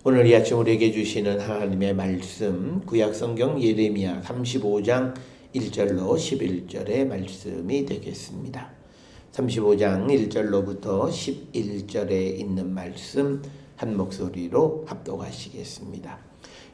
오늘 이 아침 우리에게 주시는 하나님의 말씀 구약성경 예레미야 35장 1절로 11절의 말씀이 되겠습니다. 35장 1절로부터 11절에 있는 말씀 한 목소리로 합독하시겠습니다.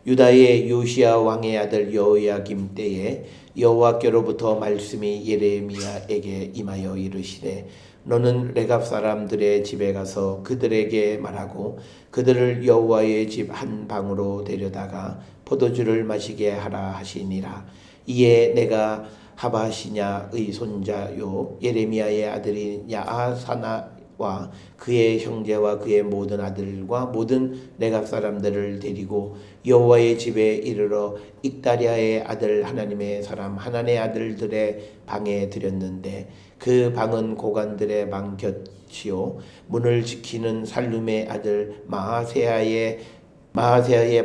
유다의 요시야 왕의 아들 여호야김 때에 여호와께로부터 말씀이 예레미야에게 임하여 이르시되 너는 레갑 사람들의 집에 가서 그들에게 말하고 그들을 여호와의 집 한 방으로 데려다가 포도주를 마시게 하라 하시니라. 이에 내가 하바시냐의 손자요 예레미야의 아들인 야아사나와 그의 형제와 그의 모든 아들과 모든 레갑 사람들을 데리고 여호와의 집에 이르러 익다랴의 아들 하나님의 사람 하나님의 아들들의 방에 들였는데 그 방은 고관들의 방 곁이요 문을 지키는 살룸의 아들 마하세야의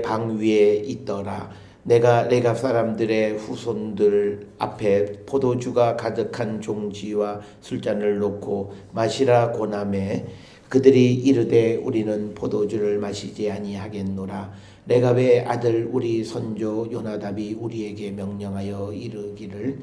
방 위에 있더라. 내가 레갑 사람들의 후손들 앞에 포도주가 가득한 종지와 술잔을 놓고 마시라 고나매 그들이 이르되 우리는 포도주를 마시지 아니하겠노라. 레갑의 아들 우리 선조 요나답이 우리에게 명령하여 이르기를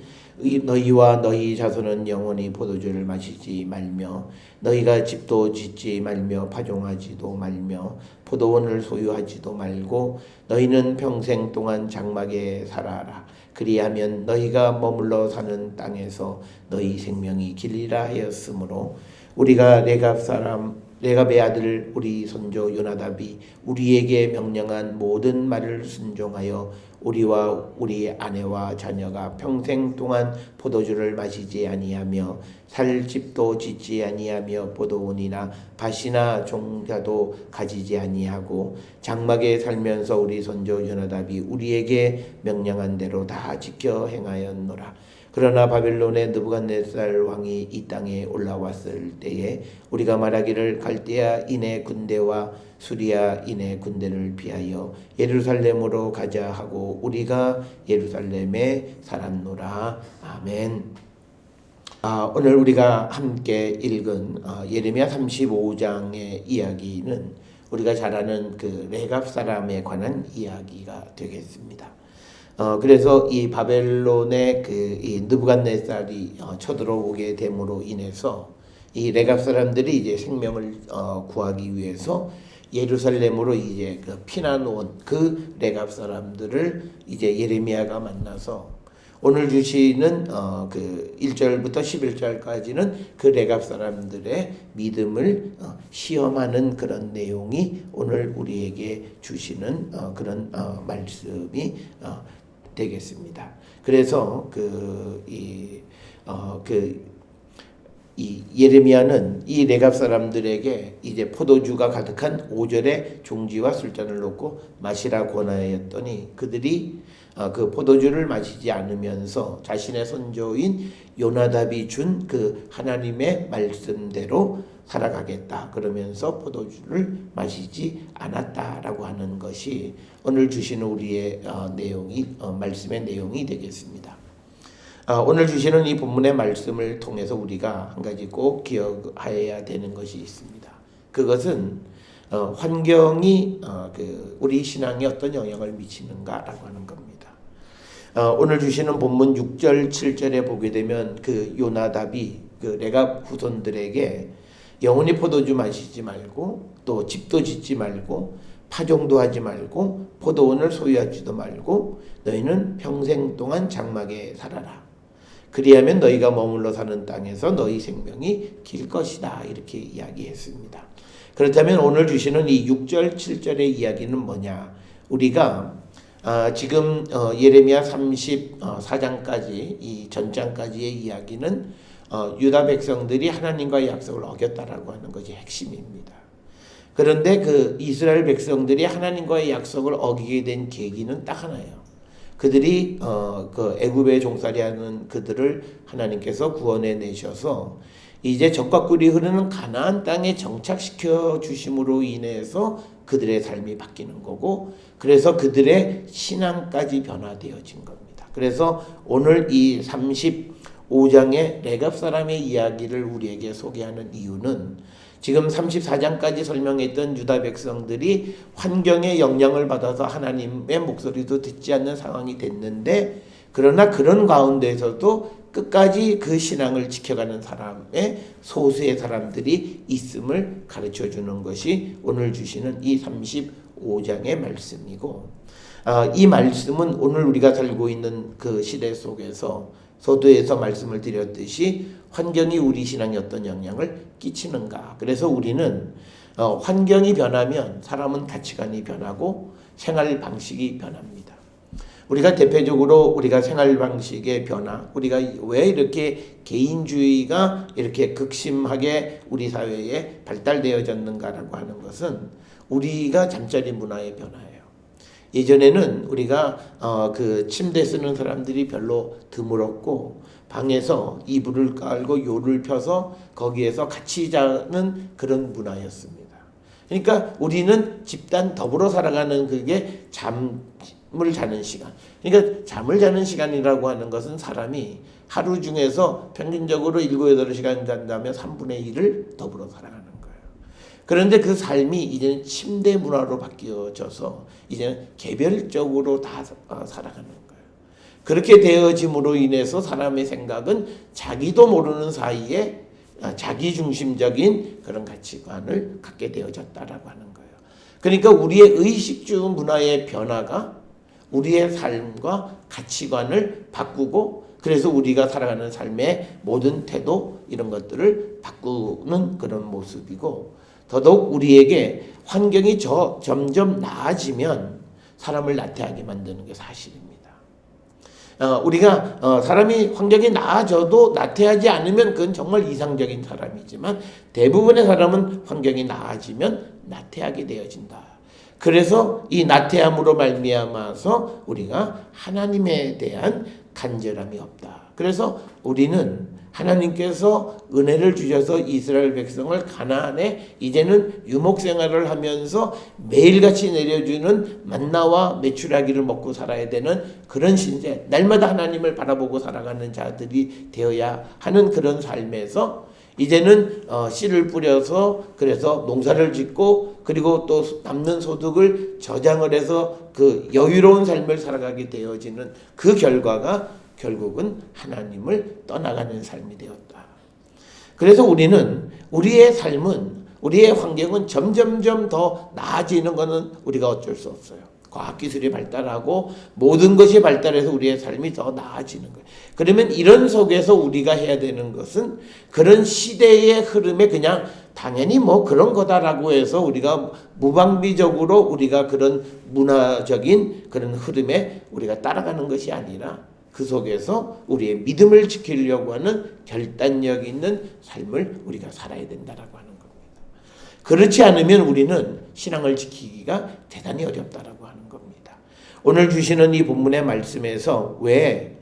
너희와 너희 자손은 영원히 포도주를 마시지 말며 너희가 집도 짓지 말며 파종하지도 말며 포도원을 소유하지도 말고 너희는 평생 동안 장막에 살아라. 그리하면 너희가 머물러 사는 땅에서 너희 생명이 길리라 하였으므로 우리가 레갑의 아들 우리 선조 요나답이 우리에게 명령한 모든 말을 순종하여 우리와 우리 아내와 자녀가 평생 동안 포도주를 마시지 아니하며 살 집도 짓지 아니하며 포도원이나 밭이나 종자도 가지지 아니하고 장막에 살면서 우리 선조 요나답이 우리에게 명령한 대로 다 지켜 행하였노라. 그러나 바벨론의 느부갓네살 왕이 이 땅에 올라왔을 때에 우리가 말하기를 갈대아인의 군대와 수리아인의 군대를 피하여 예루살렘으로 가자 하고 우리가 예루살렘에 살았노라. 아멘. 오늘 우리가 함께 읽은 예레미야 35장의 이야기는 우리가 잘 아는 그 레갑 사람에 관한 이야기가 되겠습니다. 그래서 이 바벨론의 이 느부갓네살이 쳐들어오게 됨으로 인해서 이 레갑 사람들이 이제 생명을 구하기 위해서 예루살렘으로 이제 피난 온 그 레갑 사람들을 이제 예레미야가 만나서 오늘 주시는 그 1절부터 11절까지는 그 레갑 사람들의 믿음을 시험하는 그런 내용이 오늘 우리에게 주시는 그런 말씀이 되겠습니다. 그래서 이 예레미야는 이 레갑 사람들에게 이제 포도주가 가득한 5절의 종지와 술잔을 놓고 마시라 권하였더니 그들이 그 포도주를 마시지 않으면서 자신의 선조인 요나답이 준 그 하나님의 말씀대로 살아가겠다 그러면서 포도주를 마시지 않았다라고 하는 것이 오늘 주시는 우리의 말씀의 내용이 되겠습니다. 오늘 주시는 이 본문의 말씀을 통해서 우리가 한 가지 꼭 기억해야 되는 것이 있습니다. 그것은 환경이 우리 신앙에 어떤 영향을 미치는가라고 하는 겁니다. 오늘 주시는 본문 6절 7절에 보게 되면 그 요나답이 그 레갑 후손들에게 영원히 포도주 마시지 말고 또 집도 짓지 말고 파종도 하지 말고 포도원을 소유하지도 말고 너희는 평생 동안 장막에 살아라. 그리하면 너희가 머물러 사는 땅에서 너희 생명이 길 것이다. 이렇게 이야기했습니다. 그렇다면 오늘 주시는 이 6절 7절의 이야기는 뭐냐? 우리가 지금 예레미야 34장까지 이 전장까지의 이야기는 유다 백성들이 하나님과의 약속을 어겼다라고 하는 것이 핵심입니다. 그런데 그 이스라엘 백성들이 하나님과의 약속을 어기게 된 계기는 딱 하나예요. 그들이 그 애굽에 종살이하는 그들을 하나님께서 구원해 내셔서 이제 적과 꿀이 흐르는 가나안 땅에 정착시켜 주심으로 인해서 그들의 삶이 바뀌는 거고 그래서 그들의 신앙까지 변화되어진 겁니다. 그래서 오늘 이 35 35장의 레갑 사람의 이야기를 우리에게 소개하는 이유는 지금 34장까지 설명했던 유다 백성들이 환경의 영향을 받아서 하나님의 목소리도 듣지 않는 상황이 됐는데, 그러나 그런 가운데서도 끝까지 그 신앙을 지켜가는 사람의 소수의 사람들이 있음을 가르쳐 주는 것이 오늘 주시는 이 35장의 말씀이고, 이 말씀은 오늘 우리가 살고 있는 그 시대 속에서 서두에서 말씀을 드렸듯이 환경이 우리 신앙에 어떤 영향을 끼치는가. 그래서 우리는 환경이 변하면 사람은 가치관이 변하고 생활 방식이 변합니다. 우리가 대표적으로 우리가 생활 방식의 변화, 우리가 왜 이렇게 개인주의가 이렇게 극심하게 우리 사회에 발달되어졌는가라고 하는 것은 우리가 잠자리 문화의 변화예요. 예전에는 우리가 그 침대 쓰는 사람들이 별로 드물었고, 방에서 이불을 깔고 요를 펴서 거기에서 같이 자는 그런 문화였습니다. 그러니까 우리는 집단 더불어 살아가는 그게 잠을 자는 시간. 그러니까 잠을 자는 시간이라고 하는 것은 사람이 하루 중에서 평균적으로 7, 8시간 잔다면 3분의 1을 더불어 살아가는 거예요. 그런데 그 삶이 이제는 침대 문화로 바뀌어져서 이제는 개별적으로 다 살아가는 거예요. 그렇게 되어짐으로 인해서 사람의 생각은 자기도 모르는 사이에 자기중심적인 그런 가치관을 갖게 되어졌다라고 하는 거예요. 그러니까 우리의 의식주 문화의 변화가 우리의 삶과 가치관을 바꾸고, 그래서 우리가 살아가는 삶의 모든 태도 이런 것들을 바꾸는 그런 모습이고, 더더욱 우리에게 환경이 점점 나아지면 사람을 나태하게 만드는 게 사실입니다. 우리가 사람이 환경이 나아져도 나태하지 않으면 그건 정말 이상적인 사람이지만, 대부분의 사람은 환경이 나아지면 나태하게 되어진다. 그래서 이 나태함으로 말미암아서 우리가 하나님에 대한 간절함이 없다. 그래서 우리는 하나님께서 은혜를 주셔서 이스라엘 백성을 가나안에 이제는 유목생활을 하면서 매일같이 내려주는 만나와 메추라기를 먹고 살아야 되는 그런 신세, 날마다 하나님을 바라보고 살아가는 자들이 되어야 하는 그런 삶에서 이제는 씨를 뿌려서 그래서 농사를 짓고, 그리고 또 남는 소득을 저장을 해서 그 여유로운 삶을 살아가게 되어지는 그 결과가 결국은 하나님을 떠나가는 삶이 되었다. 그래서 우리는 우리의 삶은, 우리의 환경은 점점점 더 나아지는 것은 우리가 어쩔 수 없어요. 과학기술이 발달하고 모든 것이 발달해서 우리의 삶이 더 나아지는 거예요. 그러면 이런 속에서 우리가 해야 되는 것은 그런 시대의 흐름에 그냥 당연히 뭐 그런 거다라고 해서 우리가 무방비적으로 우리가 그런 문화적인 그런 흐름에 우리가 따라가는 것이 아니라 그 속에서 우리의 믿음을 지키려고 하는 결단력 있는 삶을 우리가 살아야 된다라고 하는 겁니다. 그렇지 않으면 우리는 신앙을 지키기가 대단히 어렵다라고 하는 겁니다. 오늘 주시는 이 본문의 말씀에서 왜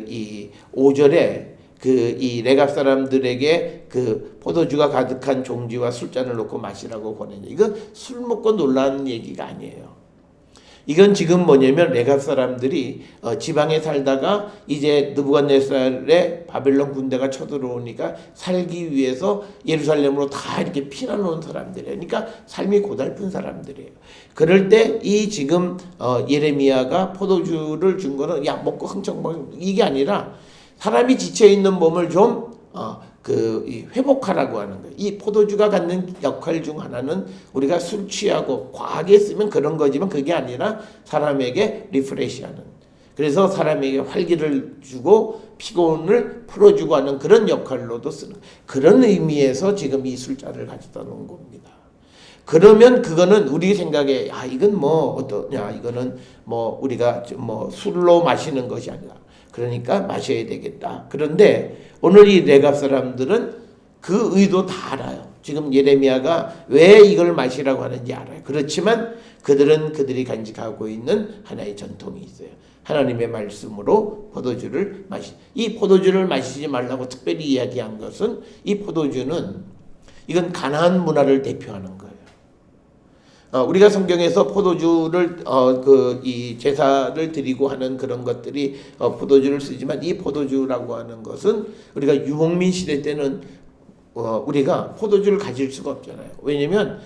이 5절에 이 레갑 사람들에게 그 포도주가 가득한 종지와 술잔을 놓고 마시라고 보내냐. 이건 술 먹고 놀라는 얘기가 아니에요. 이건 지금 뭐냐면 레갑 사람들이 지방에 살다가 이제 느부갓네살의 바벨론 군대가 쳐들어오니까 살기 위해서 예루살렘으로 다 이렇게 피난 온 사람들이에요. 그러니까 삶이 고달픈 사람들이에요. 그럴 때 이 지금 예레미야가 포도주를 준 거는 야 먹고 흥청 먹 이게 아니라 사람이 지쳐 있는 몸을 좀 회복하라고 하는 거예요. 이 포도주가 갖는 역할 중 하나는 우리가 술 취하고 과하게 쓰면 그런 거지만 그게 아니라 사람에게 리프레시하는, 그래서 사람에게 활기를 주고 피곤을 풀어주고 하는 그런 역할로도 쓰는, 그런 의미에서 지금 이 술잔을 가져다 놓은 겁니다. 그러면 그거는 우리 생각에 이건 뭐 어떠냐, 이거는 뭐 우리가 뭐 술로 마시는 것이 아니라 그러니까 마셔야 되겠다. 그런데 오늘 이 레갑 사람들은 그 의도 다 알아요. 지금 예레미야가 왜 이걸 마시라고 하는지 알아요. 그렇지만 그들은 그들이 간직하고 있는 하나의 전통이 있어요. 하나님의 말씀으로 포도주를 이 포도주를 마시지 말라고 특별히 이야기한 것은 이 포도주는 이건 가나안 문화를 대표하는 거예요. 우리가 성경에서 포도주를 이 제사를 드리고 하는 그런 것들이 포도주를 쓰지만 이 포도주라고 하는 것은 우리가 유목민 시대 때는 우리가 포도주를 가질 수가 없잖아요. 왜냐면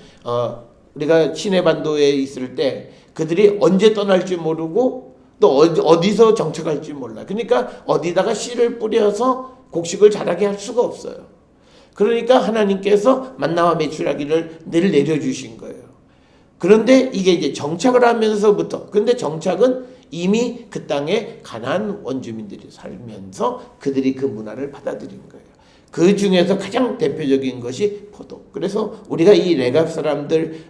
우리가 시내 반도에 있을 때 그들이 언제 떠날지 모르고 또 어디서 정착할지 몰라. 그러니까 어디다가 씨를 뿌려서 곡식을 자라게 할 수가 없어요. 그러니까 하나님께서 만나와 메추라기를 늘 내려주신 거예요. 그런데 이게 이제 정착을 하면서부터, 근데 정착은 이미 그 땅에 가나안 원주민들이 살면서 그들이 그 문화를 받아들인 거예요. 그 중에서 가장 대표적인 것이 포도. 그래서 우리가 이 레갑 사람들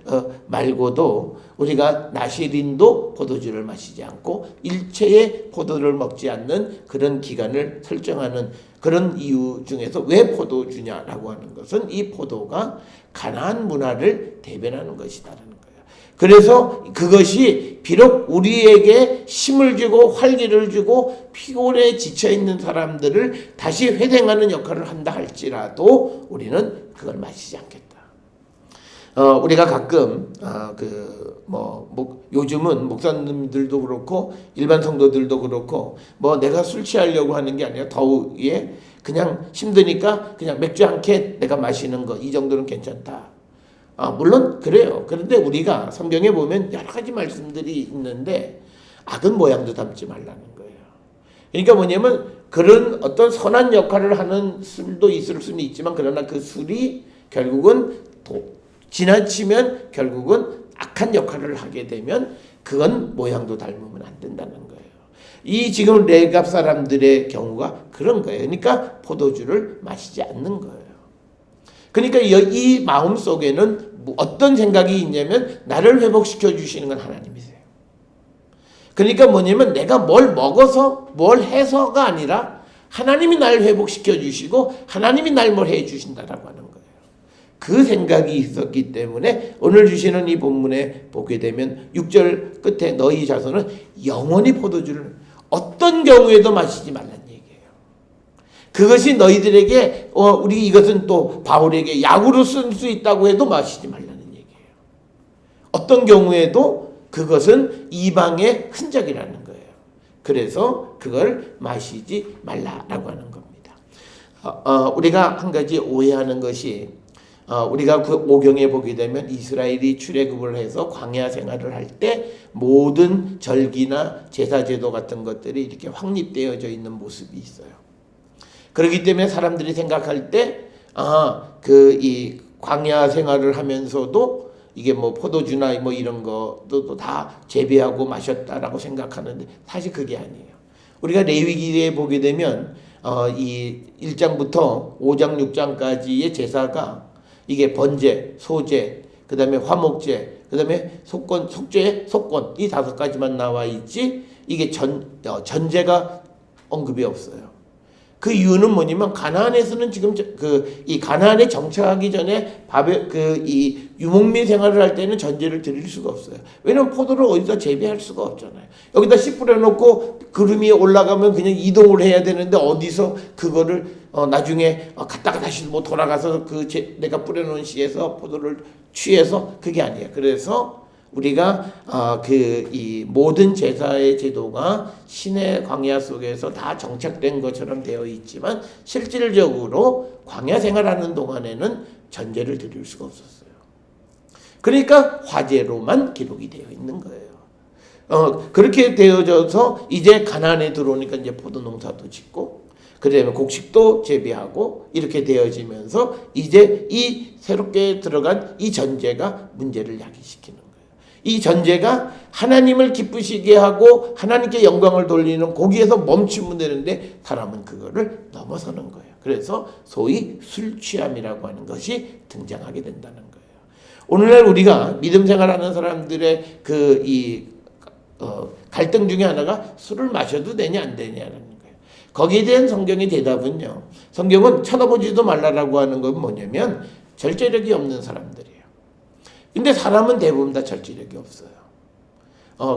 말고도 우리가 나시린도 포도주를 마시지 않고 일체의 포도를 먹지 않는 그런 기간을 설정하는 그런 이유 중에서 왜 포도주냐라고 하는 것은 이 포도가 가나안 문화를 대변하는 것이다라는 거예요. 그래서 그것이 비록 우리에게 힘을 주고 활기를 주고 피곤에 지쳐있는 사람들을 다시 회생하는 역할을 한다 할지라도 우리는 그걸 마시지 않겠다. 우리가 가끔 요즘은 목사님들도 그렇고 일반 성도들도 그렇고 내가 술 취하려고 하는 게 아니라 더위에 그냥 힘드니까 그냥 맥주 한 캔 내가 마시는 거 이 정도는 괜찮다. 물론 그래요. 그런데 우리가 성경에 보면 여러 가지 말씀들이 있는데 악은 모양도 담지 말라는 거예요. 그러니까 뭐냐면 그런 어떤 선한 역할을 하는 술도 있을 수는 있지만 그러나 그 술이 결국은 지나치면 결국은 악한 역할을 하게 되면 그건 모양도 닮으면 안 된다는 거예요. 이 지금 레갑 사람들의 경우가 그런 거예요. 그러니까 포도주를 마시지 않는 거예요. 그러니까 이 마음 속에는 어떤 생각이 있냐면 나를 회복시켜 주시는 건 하나님이세요. 그러니까 뭐냐면 내가 뭘 먹어서 뭘 해서가 아니라 하나님이 날 회복시켜 주시고 하나님이 날 뭘 해 주신다라고 하는 거예요. 그 생각이 있었기 때문에 오늘 주시는 이 본문에 보게 되면 6절 끝에 너희 자손은 영원히 포도주를 어떤 경우에도 마시지 말라는 얘기예요. 그것이 너희들에게 우리 이것은 또 바울에게 약으로 쓸 수 있다고 해도 마시지 말라는 얘기예요. 어떤 경우에도 그것은 이방의 흔적이라는 거예요. 그래서 그걸 마시지 말라라고 하는 겁니다. 우리가 한 가지 오해하는 것이 우리가 그 오경에 보게 되면 이스라엘이 출애굽을 해서 광야 생활을 할 때 모든 절기나 제사 제도 같은 것들이 이렇게 확립되어져 있는 모습이 있어요. 그렇기 때문에 사람들이 생각할 때 이 광야 생활을 하면서도 이게 포도주나 이런 것도 다 재배하고 마셨다라고 생각하는데 사실 그게 아니에요. 우리가 레위기에 보게 되면 이 1장부터 5장 6장까지의 제사가 이게 번제, 소제, 그 다음에 화목제, 그 다음에 속죄, 속건 이 5가지만 나와 있지 이게 전제가 언급이 없어요. 그 이유는 뭐냐면 가나안에서는 지금 이 가나안에 정착하기 전에 이 유목민 생활을 할 때는 전제를 드릴 수가 없어요. 왜냐면 포도를 어디다 재배할 수가 없잖아요. 여기다 씨 뿌려놓고 구름이 올라가면 그냥 이동을 해야 되는데 어디서 그거를 나중에 갔다가 다시 돌아가서 내가 뿌려놓은 씨에서 포도를 취해서 그게 아니에요. 그래서 우리가 이 모든 제사의 제도가 신의 광야 속에서 다 정착된 것처럼 되어 있지만 실질적으로 광야 생활하는 동안에는 전제를 드릴 수가 없었어요. 그러니까 화제로만 기록이 되어 있는 거예요. 그렇게 되어져서 이제 가나안에 들어오니까 이제 포도 농사도 짓고 그다음에 곡식도 재배하고 이렇게 되어지면서 이제 이 새롭게 들어간 이 전제가 문제를 야기시키는 거예요. 이 전제가 하나님을 기쁘시게 하고 하나님께 영광을 돌리는 거기에서 멈추면 되는데 사람은 그거를 넘어서는 거예요. 그래서 소위 술 취함이라고 하는 것이 등장하게 된다는 거예요. 오늘날 우리가 믿음 생활하는 사람들의 갈등 중에 하나가 술을 마셔도 되냐 안 되냐라는 거예요. 거기에 대한 성경의 대답은요. 성경은 쳐다보지도 말라라고 하는 건 뭐냐면 절제력이 없는 사람들이에요. 근데 사람은 대부분 다 절제력이 없어요.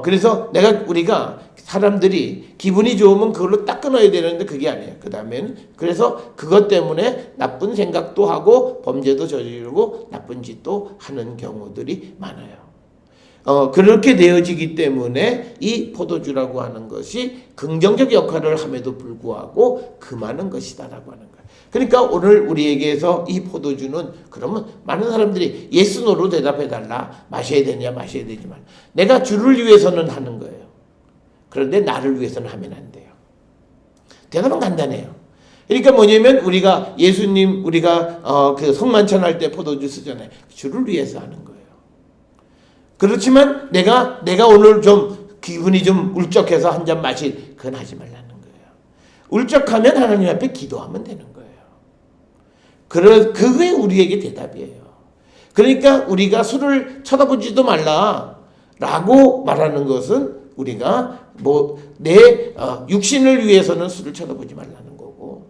그래서 우리가 사람들이 기분이 좋으면 그걸로 딱 끊어야 되는데 그게 아니에요. 그 다음에는 그래서 그것 때문에 나쁜 생각도 하고 범죄도 저지르고 나쁜 짓도 하는 경우들이 많아요. 그렇게 되어지기 때문에 이 포도주라고 하는 것이 긍정적 역할을 함에도 불구하고 금하는 것이다라고 하는 거예요. 그러니까 오늘 우리에게서 이 포도주는 그러면 많은 사람들이 예스 노로 대답해달라. 마셔야 되냐 마셔야 되지만 내가 주를 위해서는 하는 거예요. 그런데 나를 위해서는 하면 안 돼요. 대답은 간단해요. 그러니까 뭐냐면 우리가 예수님 우리가 그 성만찬할 때 포도주 쓰잖아요. 주를 위해서 하는 거예요. 그렇지만 내가 오늘 좀 기분이 좀 울적해서 한 잔 마실 그건 하지 말라는 거예요. 울적하면 하나님 앞에 기도하면 되는 거예요. 그게 우리에게 대답이에요. 그러니까 우리가 술을 쳐다보지도 말라라고 말하는 것은 우리가 내 육신을 위해서는 술을 쳐다보지 말라는 거고,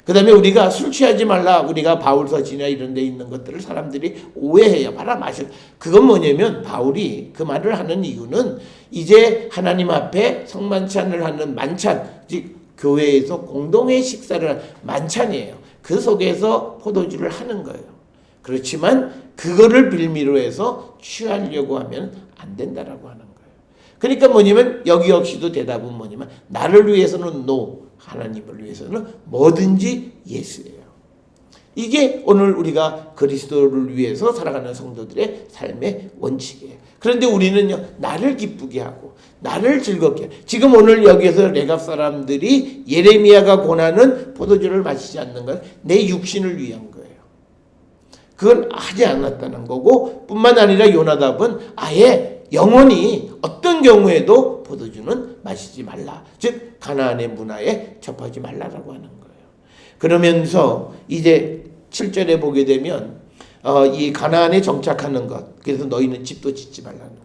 그 다음에 우리가 술 취하지 말라, 우리가 바울서지나 이런 데 있는 것들을 사람들이 오해해요. 봐라 마셔. 그건 뭐냐면 바울이 그 말을 하는 이유는 이제 하나님 앞에 성만찬을 하는 만찬, 즉 교회에서 공동의 식사를 하는 만찬이에요. 그 속에서 포도주를 하는 거예요. 그렇지만 그거를 빌미로 해서 취하려고 하면 안 된다라고 하는 거예요. 그러니까 뭐냐면 여기 역시도 대답은 뭐냐면 나를 위해서는 no, 하나님을 위해서는 뭐든지 예스예요. 이게 오늘 우리가 그리스도를 위해서 살아가는 성도들의 삶의 원칙이에요. 그런데 우리는요, 나를 기쁘게 하고 나를 즐겁게 하고, 지금 오늘 여기에서 레갑 사람들이 예레미야가 권하는 포도주를 마시지 않는 건 내 육신을 위한 거예요. 그걸 하지 않았다는 거고, 뿐만 아니라 요나답은 아예 영원히 어떤 경우에도 포도주는 마시지 말라. 즉 가나안의 문화에 접하지 말라라고 하는 거예요. 그러면서 이제 7절에 보게 되면 이 가나안에 정착하는 것, 그래서 너희는 집도 짓지 말라는 거예요.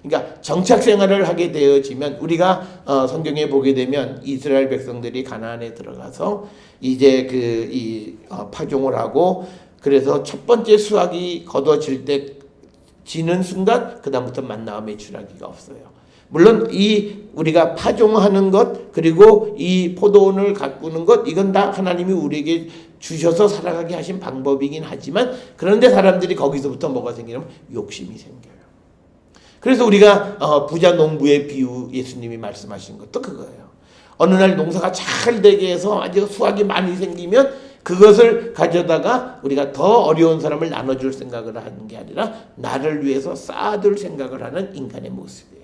그러니까 정착 생활을 하게 되어지면 우리가 성경에 보게 되면 이스라엘 백성들이 가나안에 들어가서 이제 파종을 하고, 그래서 첫 번째 수확이 거둬질 때 지는 순간 그다음부터 만나와 매출하기가 없어요. 물론 우리가 파종하는 것, 그리고 이 포도원을 가꾸는 것, 이건 다 하나님이 우리에게 주셔서 살아가게 하신 방법이긴 하지만, 그런데 사람들이 거기서부터 뭐가 생기냐면 욕심이 생겨요. 그래서 우리가 부자 농부의 비유 예수님이 말씀하신 것도 그거예요. 어느 날 농사가 잘 되게 해서 아주 수확이 많이 생기면 그것을 가져다가 우리가 더 어려운 사람을 나눠줄 생각을 하는 게 아니라 나를 위해서 쌓아둘 생각을 하는 인간의 모습이에요.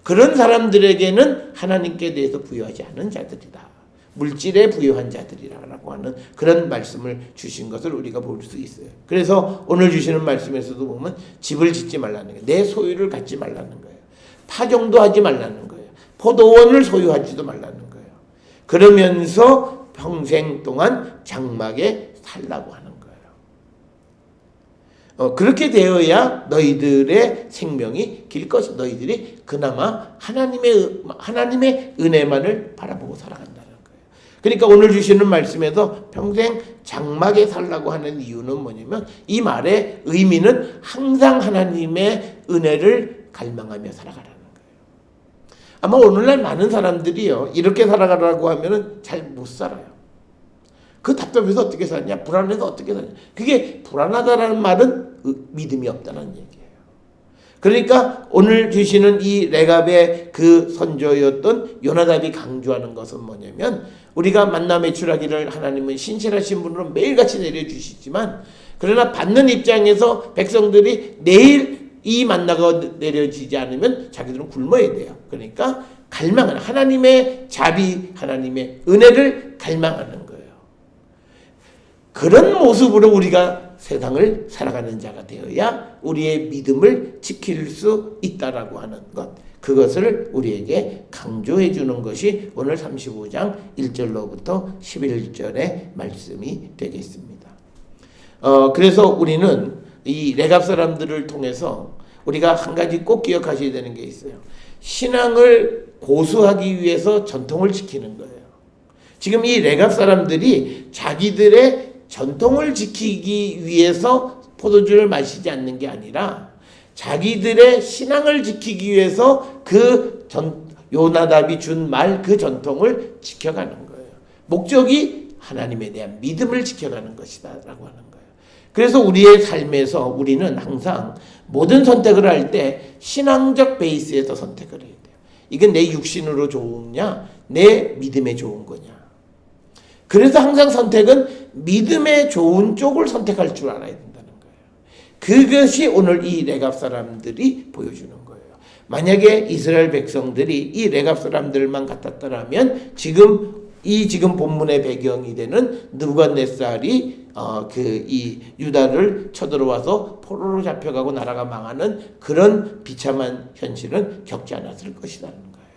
그런 사람들에게는 하나님께 대해서 부여하지 않은 자들이다. 물질에 부여한 자들이라고 하는 그런 말씀을 주신 것을 우리가 볼 수 있어요. 그래서 오늘 주시는 말씀에서도 보면 집을 짓지 말라는 거예요. 내 소유를 갖지 말라는 거예요. 파종도 하지 말라는 거예요. 포도원을 소유하지도 말라는 거예요. 그러면서 평생 동안 장막에 살라고 하는 거예요. 그렇게 되어야 너희들의 생명이 길 것이, 너희들이 그나마 하나님의 은혜만을 바라보고 살아간다는 거예요. 그러니까 오늘 주시는 말씀에서 평생 장막에 살라고 하는 이유는 뭐냐면 이 말의 의미는 항상 하나님의 은혜를 갈망하며 살아가라는 거예요. 아마 오늘날 많은 사람들이요, 이렇게 살아가라고 하면은 잘 못 살아요. 그 답답해서 어떻게 사냐, 불안해서 어떻게 사냐. 그게 불안하다라는 말은 믿음이 없다는 얘기예요. 그러니까 오늘 주시는 이 레갑의 그 선조였던 요나답이 강조하는 것은 뭐냐면, 우리가 만나 매출하기를 하나님은 신실하신 분으로 매일같이 내려주시지만, 그러나 받는 입장에서 백성들이 내일 이 만나가 내려지지 않으면 자기들은 굶어야 돼요. 그러니까 갈망하는 하나님의 자비, 하나님의 은혜를 갈망하는 거예요. 그런 모습으로 우리가 세상을 살아가는 자가 되어야 우리의 믿음을 지킬 수 있다라고 하는 것, 그것을 우리에게 강조해 주는 것이 오늘 35장 1절로부터 11절의 말씀이 되겠습니다. 그래서 우리는 이 레갑 사람들을 통해서 우리가 한 가지 꼭 기억하셔야 되는 게 있어요. 신앙을 고수하기 위해서 전통을 지키는 거예요. 지금 이 레갑 사람들이 자기들의 전통을 지키기 위해서 포도주를 마시지 않는 게 아니라 자기들의 신앙을 지키기 위해서 요나답이 준 말, 그 전통을 지켜가는 거예요. 목적이 하나님에 대한 믿음을 지켜가는 것이다 라고 하는 거예요. 그래서 우리의 삶에서 우리는 항상 모든 선택을 할 때 신앙적 베이스에서 선택을 해야 돼요. 이게 내 육신으로 좋으냐, 내 믿음에 좋은 거냐. 그래서 항상 선택은 믿음에 좋은 쪽을 선택할 줄 알아야 된다는 거예요. 그것이 오늘 이 레갑 사람들이 보여주는 거예요. 만약에 이스라엘 백성들이 이 레갑 사람들만 같았더라면 지금 본문의 배경이 되는 느부갓네살이 이 유다를 쳐들어와서 포로로 잡혀가고 나라가 망하는 그런 비참한 현실은 겪지 않았을 것이라는 거예요.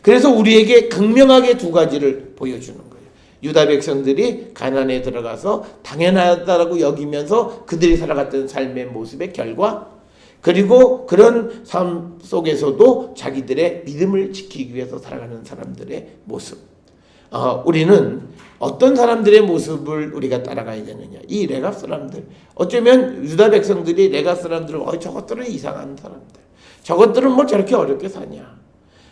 그래서 우리에게 극명하게 두 가지를 보여주는 거예요. 유다 백성들이 가나안에 들어가서 당연하다고 여기면서 그들이 살아갔던 삶의 모습의 결과, 그리고 그런 삶 속에서도 자기들의 믿음을 지키기 위해서 살아가는 사람들의 모습. 우리는 어떤 사람들의 모습을 우리가 따라가야 되느냐. 이 레갑 사람들, 어쩌면 유다 백성들이 레갑 사람들을 저것들은 이상한 사람들, 저것들은 뭐 저렇게 어렵게 사냐.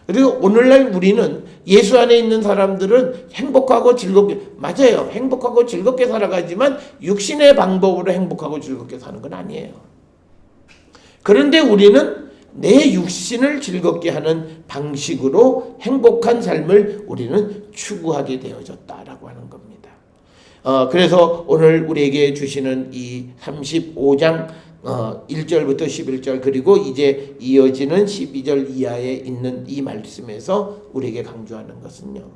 그리고 오늘날 우리는 예수 안에 있는 사람들은 행복하고 즐겁게, 맞아요, 행복하고 즐겁게 살아가지만 육신의 방법으로 행복하고 즐겁게 사는 건 아니에요. 그런데 우리는 내 육신을 즐겁게 하는 방식으로 행복한 삶을 우리는 추구하게 되어졌다라고 하는 겁니다. 그래서 오늘 우리에게 주시는 이 35장 1절부터 11절, 그리고 이제 이어지는 12절 이하에 있는 이 말씀에서 우리에게 강조하는 것은요,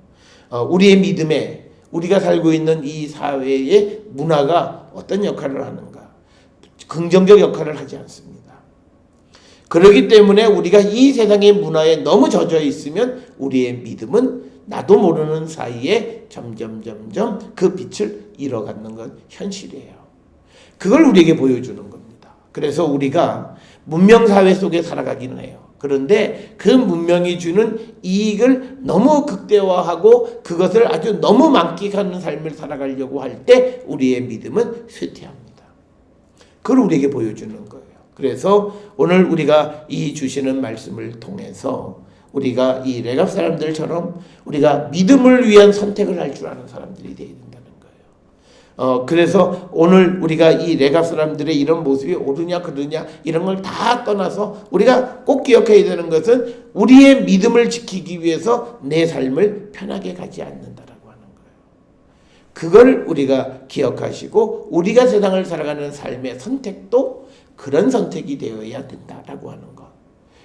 우리의 믿음에, 우리가 살고 있는 이 사회의 문화가 어떤 역할을 하는가, 긍정적 역할을 하지 않습니다. 그렇기 때문에 우리가 이 세상의 문화에 너무 젖어 있으면 우리의 믿음은 나도 모르는 사이에 점점 그 빛을 잃어가는 건 현실이에요. 그걸 우리에게 보여주는 겁니다. 그래서 우리가 문명사회 속에 살아가기는 해요. 그런데 그 문명이 주는 이익을 너무 극대화하고 그것을 아주 너무 만끽하는 삶을 살아가려고 할 때 우리의 믿음은 쇠퇴합니다. 그걸 우리에게 보여주는 거예요. 그래서 오늘 우리가 이 주시는 말씀을 통해서 우리가 이 레갑 사람들처럼 우리가 믿음을 위한 선택을 할 줄 아는 사람들이 되어야 된다는 거예요. 그래서 오늘 우리가 이 레갑 사람들의 이런 모습이 옳으냐 그르냐 이런 걸 다 떠나서 우리가 꼭 기억해야 되는 것은 우리의 믿음을 지키기 위해서 내 삶을 편하게 가지 않는다라고 하는 거예요. 그걸 우리가 기억하시고 우리가 세상을 살아가는 삶의 선택도 그런 선택이 되어야 된다라고 하는 것.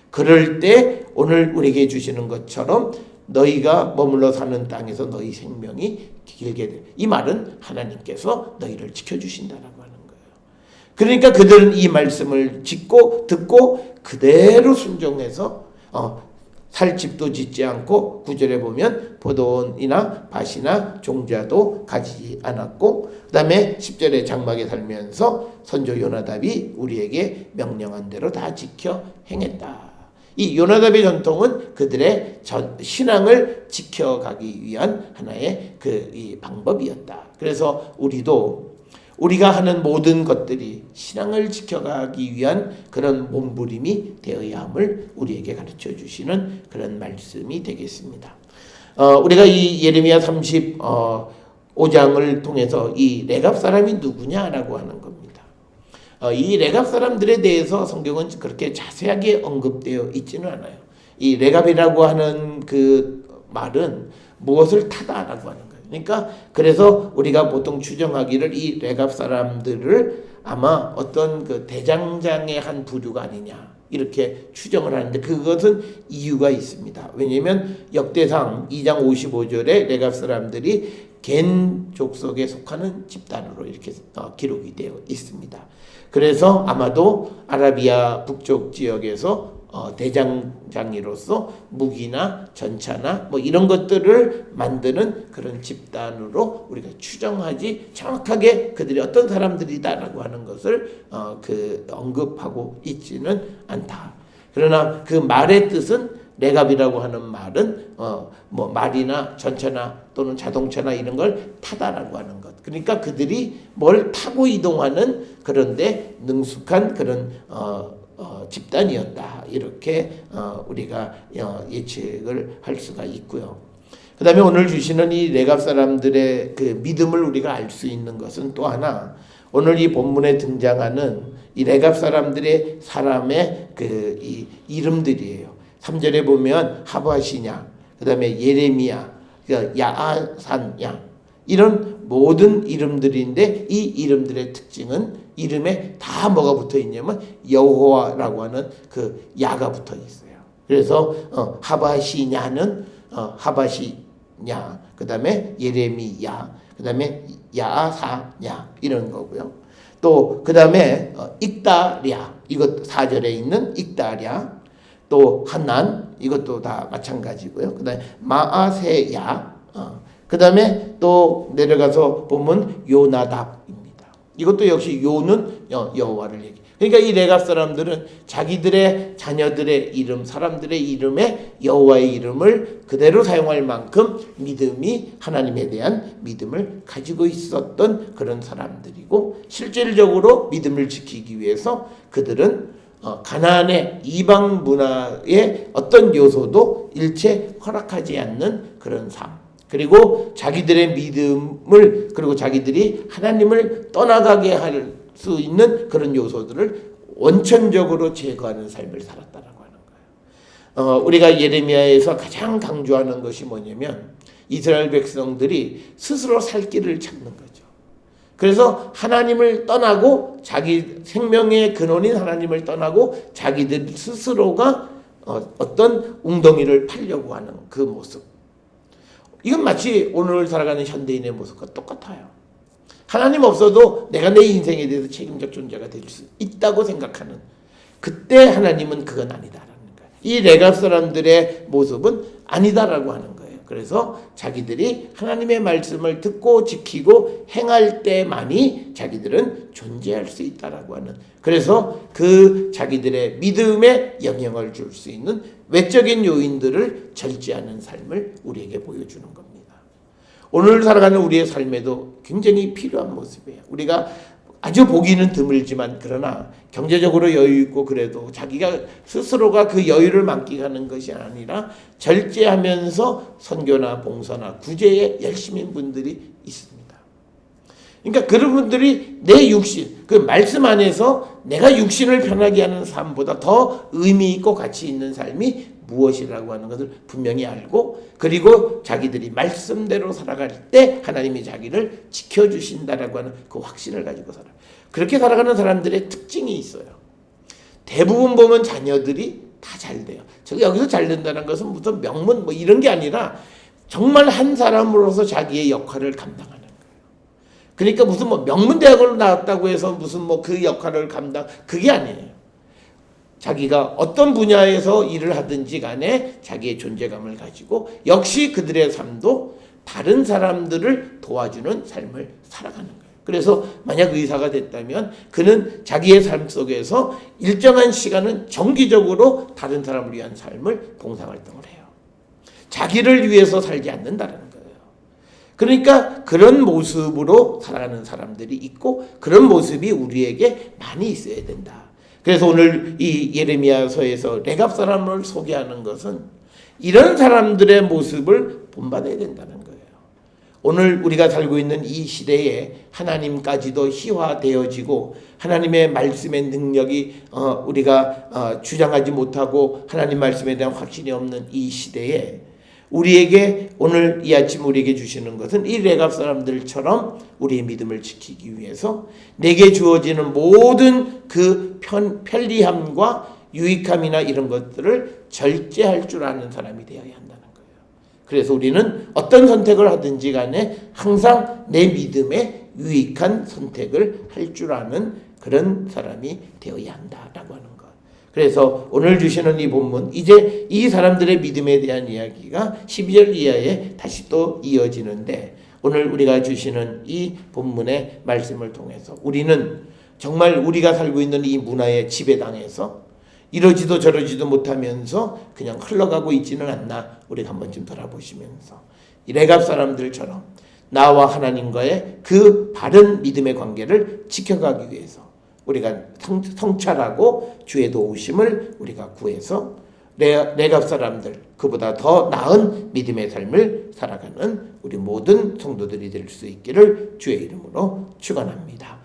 그럴 때 오늘 우리에게 주시는 것처럼 너희가 머물러 사는 땅에서 너희 생명이 길게 돼. 이 말은 하나님께서 너희를 지켜주신다라고 하는 거예요. 그러니까 그들은 이 말씀을 듣고 그대로 순종해서 살 집도 짓지 않고 9절에 보면 포도원이나 밭이나 종자도 가지지 않았고, 그 다음에 10절에 장막에 살면서 선조 요나답이 우리에게 명령한 대로 다 지켜 행했다. 이 요나답의 전통은 그들의 신앙을 지켜가기 위한 하나의 이 방법이었다. 그래서 우리가 하는 모든 것들이 신앙을 지켜가기 위한 그런 몸부림이 되어야 함을 우리에게 가르쳐 주시는 그런 말씀이 되겠습니다. 우리가 이 예레미야 35장을 통해서 이 레갑 사람이 누구냐라고 하는 겁니다. 이 레갑 사람들에 대해서 성경은 그렇게 자세하게 언급되어 있지는 않아요. 이 레갑이라고 하는 그 말은 무엇을 타다라고 하는 거예요. 그러니까 그래서 우리가 보통 추정하기를 이 레갑 사람들을 아마 어떤 그 대장장의 한 부류가 아니냐 이렇게 추정을 하는데 그것은 이유가 있습니다. 왜냐하면 역대상 2장 55절에 레갑 사람들이 겐 족속에 속하는 집단으로 이렇게 기록이 되어 있습니다. 그래서 아마도 아라비아 북쪽 지역에서 대장장이로서 무기나 전차나 뭐 이런 것들을 만드는 그런 집단으로 우리가 추정하지 정확하게 그들이 어떤 사람들이다라고 하는 것을 언급하고 있지는 않다. 그러나 그 말의 뜻은 레갑이라고 하는 말은 뭐 말이나 전차나 또는 자동차나 이런 걸 타다라고 하는 것. 그러니까 그들이 뭘 타고 이동하는 그런데 능숙한 그런 집단이었다. 이렇게 우리가 예측을 할 수가 있고요. 그 다음에 오늘 주시는 이 레갑 사람들의 그 믿음을 우리가 알 수 있는 것은 또 하나, 오늘 이 본문에 등장하는 이 레갑 사람들의 사람의 이 이름들이에요. 3절에 보면 하바시냐, 그 다음에 예레미야, 야아산야, 이런 모든 이름들인데 이 이름들의 특징은 이름에 다 뭐가 붙어 있냐면 여호와라고 하는 그 야가 붙어 있어요. 그래서 하바시냐는 하바시냐, 그 다음에 예레미야, 그 다음에 야아사냐 이런 거고요. 또 그 다음에 익다랴, 이것 4절에 있는 익다랴, 또 하난, 이것도 다 마찬가지고요. 그 다음에 마아세야, 그 다음에 또 내려가서 보면 요나답입니다. 이것도 역시 요는 여호와를 얘기해요. 그러니까 이 레갑 사람들은 자기들의 자녀들의 이름, 사람들의 이름에 여호와의 이름을 그대로 사용할 만큼 믿음이, 하나님에 대한 믿음을 가지고 있었던 그런 사람들이고, 실질적으로 믿음을 지키기 위해서 그들은 가나안의 이방 문화의 어떤 요소도 일체 허락하지 않는 그런 삶, 그리고 자기들의 믿음을, 그리고 자기들이 하나님을 떠나가게 할 수 있는 그런 요소들을 원천적으로 제거하는 삶을 살았다라고 하는 거예요. 우리가 예레미야에서 가장 강조하는 것이 뭐냐면 이스라엘 백성들이 스스로 살 길을 찾는 거죠. 그래서 하나님을 떠나고, 자기 생명의 근원인 하나님을 떠나고 자기들 스스로가 어떤 웅덩이를 파려고 하는 그 모습, 이건 마치 오늘 살아가는 현대인의 모습과 똑같아요. 하나님 없어도 내가 내 인생에 대해서 책임적 존재가 될 수 있다고 생각하는, 그때 하나님은 그건 아니다라는 거예요. 이 레갑 사람들의 모습은 아니다라고 하는 거예요. 그래서 자기들이 하나님의 말씀을 듣고 지키고 행할 때만이 자기들은 존재할 수 있다라고 하는, 그래서 그 자기들의 믿음에 영향을 줄 수 있는 외적인 요인들을 절제하는 삶을 우리에게 보여주는 겁니다. 오늘 살아가는 우리의 삶에도 굉장히 필요한 모습이에요. 우리가 아주 보기는 드물지만, 그러나 경제적으로 여유 있고 그래도 자기가 스스로가 그 여유를 만끽하는 것이 아니라 절제하면서 선교나 봉사나 구제에 열심인 분들이 있습니다. 그러니까 그런 분들이 내 육신, 그 말씀 안에서 내가 육신을 편하게 하는 삶보다 더 의미 있고 가치 있는 삶이 무엇이라고 하는 것을 분명히 알고, 그리고 자기들이 말씀대로 살아갈 때 하나님이 자기를 지켜주신다라고 하는 그 확신을 가지고 살아요. 그렇게 살아가는 사람들의 특징이 있어요. 대부분 보면 자녀들이 다 잘 돼요. 여기서 잘 된다는 것은 무슨 명문 뭐 이런 게 아니라 정말 한 사람으로서 자기의 역할을 감당하는 거예요. 그러니까 무슨 뭐 명문대학을 나왔다고 해서 무슨 뭐 그 역할을 그게 아니에요. 자기가 어떤 분야에서 일을 하든지 간에 자기의 존재감을 가지고 역시 그들의 삶도 다른 사람들을 도와주는 삶을 살아가는 거예요. 그래서 만약 의사가 됐다면 그는 자기의 삶 속에서 일정한 시간은 정기적으로 다른 사람을 위한 삶을 봉사활동을 해요. 자기를 위해서 살지 않는다는 거예요. 그러니까 그런 모습으로 살아가는 사람들이 있고, 그런 모습이 우리에게 많이 있어야 된다. 그래서 오늘 이 예레미야서에서 레갑 사람을 소개하는 것은 이런 사람들의 모습을 본받아야 된다는 거예요. 오늘 우리가 살고 있는 이 시대에 하나님까지도 희화되어지고 하나님의 말씀의 능력이 우리가 주장하지 못하고 하나님 말씀에 대한 확신이 없는 이 시대에 우리에게 오늘 이 아침 우리에게 주시는 것은 이 레갑 사람들처럼 우리의 믿음을 지키기 위해서 내게 주어지는 모든 그 편리함과 유익함이나 이런 것들을 절제할 줄 아는 사람이 되어야 한다는 거예요. 그래서 우리는 어떤 선택을 하든지 간에 항상 내 믿음에 유익한 선택을 할 줄 아는 그런 사람이 되어야 한다라고 하는 것. 그래서 오늘 주시는 이 본문, 이제 이 사람들의 믿음에 대한 이야기가 12절 이하에 다시 또 이어지는데, 오늘 우리가 주시는 이 본문의 말씀을 통해서 우리는 정말 우리가 살고 있는 이 문화의 지배당해서 이러지도 저러지도 못하면서 그냥 흘러가고 있지는 않나, 우리가 한 번쯤 돌아보시면서 이 레갑 사람들처럼 나와 하나님과의 그 바른 믿음의 관계를 지켜가기 위해서 우리가 성찰하고 주의 도우심을 우리가 구해서 레갑 사람들, 그보다 더 나은 믿음의 삶을 살아가는 우리 모든 성도들이 될 수 있기를 주의 이름으로 축원합니다.